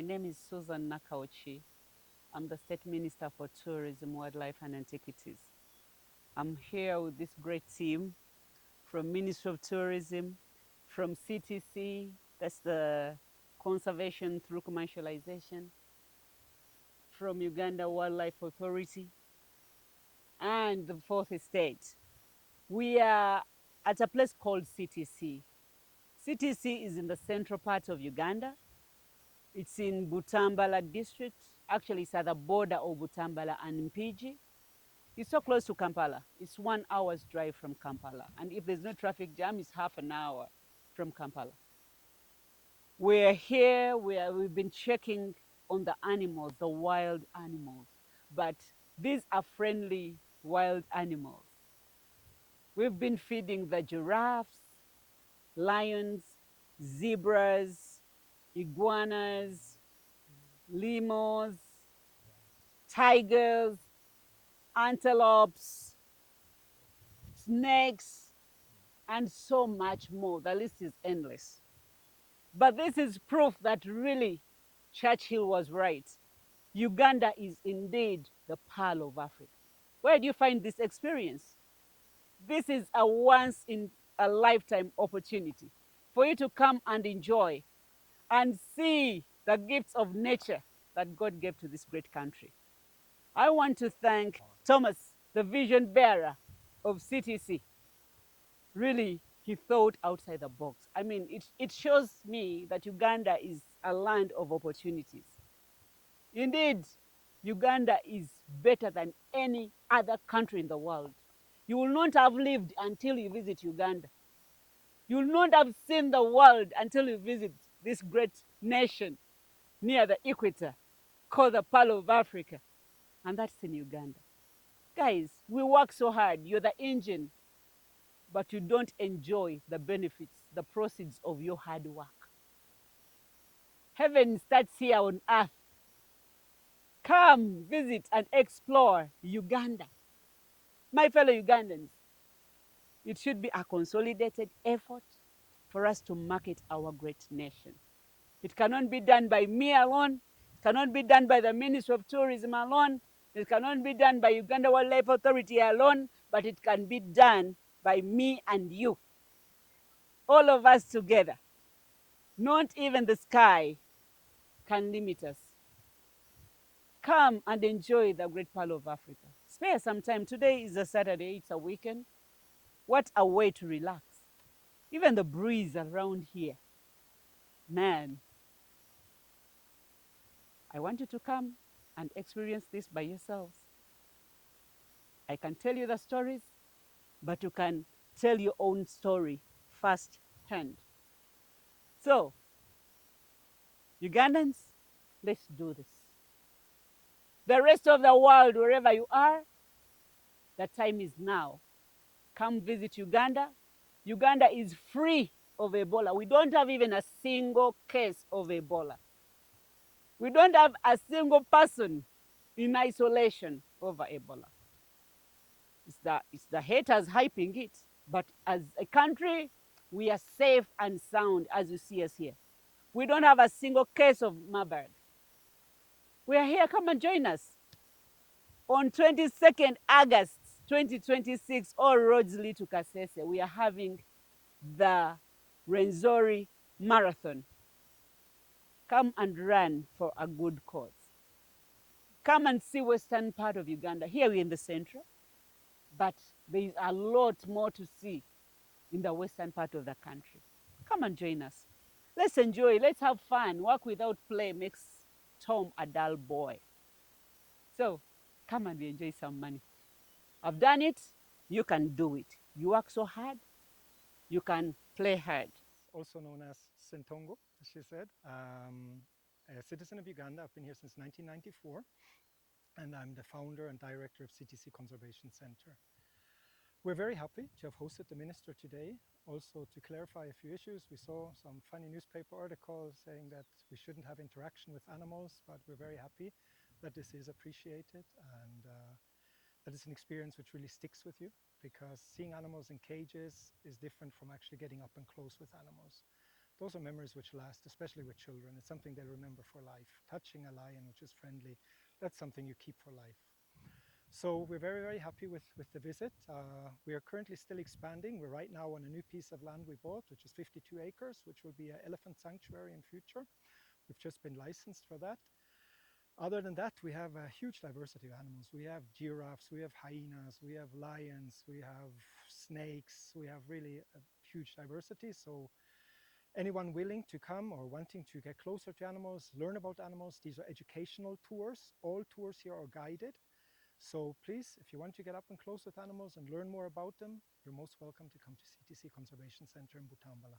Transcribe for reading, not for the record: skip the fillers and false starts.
My name is Susan Nakauchi. I'm the State Minister for Tourism, Wildlife and Antiquities. I'm here with this great team from Ministry of Tourism, from CTC, that's the Conservation Through Commercialization, from Uganda Wildlife Authority, and the Fourth Estate. We are at a place called CTC. CTC is in the central part of Uganda. It's in Butambala district. Actually, it's at the border of Butambala and Mpigi. It's so close to Kampala. It's 1 hour's drive from Kampala. And if there's no traffic jam, it's half an hour from Kampala. We're here, we've been checking on the animals, the wild animals. But these are friendly wild animals. We've been feeding the giraffes, lions, zebras, iguanas, lemurs, tigers, antelopes, snakes, and so much more. The list is endless. But this is proof that really Churchill was right. Uganda is indeed the pearl of Africa. Where do you find this experience? This is a once in a lifetime opportunity for you to come and enjoy and see the gifts of nature that God gave to this great country. I want to thank Thomas, the vision bearer of CTC. Really, he thought outside the box. I mean, it shows me that Uganda is a land of opportunities. Indeed, Uganda is better than any other country in the world. You will not have lived until you visit Uganda. You will not have seen the world until you visit this great nation near the equator called the Pearl of Africa. And that's in Uganda. Guys, we work so hard. You're the engine, but you don't enjoy the benefits, the proceeds of your hard work. Heaven starts here on earth. Come, visit and explore Uganda. My fellow Ugandans, it should be a consolidated effort for us to market our great nation. It cannot be done by me alone. It cannot be done by the Ministry of Tourism alone. It cannot be done by Uganda Wildlife Authority alone, but it can be done by me and you. All of us together. Not even the sky can limit us. Come and enjoy the great pearl of Africa. Spare some time. Today is a Saturday, it's a weekend. What a way to relax. Even the breeze around here. Man, I want you to come and experience this by yourselves. I can tell you the stories, but you can tell your own story firsthand. So, Ugandans, let's do this. The rest of the world, wherever you are, the time is now. Come visit Uganda. Uganda is free of Ebola. We don't have even a single case of Ebola. We don't have a single person in isolation over Ebola. It's the haters hyping it. But as a country, we are safe and sound, as you see us here. We don't have a single case of Marburg. We are here. Come and join us. On 22nd August 2026, all roads lead to Kasese. We are having the Renzori Marathon. Come and run for a good cause. Come and see western part of Uganda. Here we're in the central, but there is a lot more to see in the western part of the country. Come and join us. Let's enjoy, let's have fun. Work without play makes Tom a dull boy. So come and enjoy some money. I've done it, you can do it. You work so hard, you can play hard. Also known as Sentongo, as she said, a citizen of Uganda. I've been here since 1994, and I'm the founder and director of CTC Conservation Center. We're very happy to have hosted the minister today. Also, to clarify a few issues, we saw some funny newspaper articles saying that we shouldn't have interaction with animals, but we're very happy that this is appreciated and that it's an experience which really sticks with you, because seeing animals in cages is different from actually getting up and close with animals. those are memories which last, especially with children. It's something they'll remember for life. Touching a lion which is friendly, that's something you keep for life. So we're very, very happy with the visit. We are currently still expanding. We're right now on a new piece of land we bought, which is 52 acres, which will be an elephant sanctuary in future. We've just been licensed for that. Other than that, we have a huge diversity of animals. We have giraffes, we have hyenas, we have lions, we have snakes, we have really a huge diversity. So anyone willing to come or wanting to get closer to animals, learn about animals, these are educational tours. All tours here are guided. So please, if you want to get up and close with animals and learn more about them, you're most welcome to come to CTC Conservation Center in Butambala.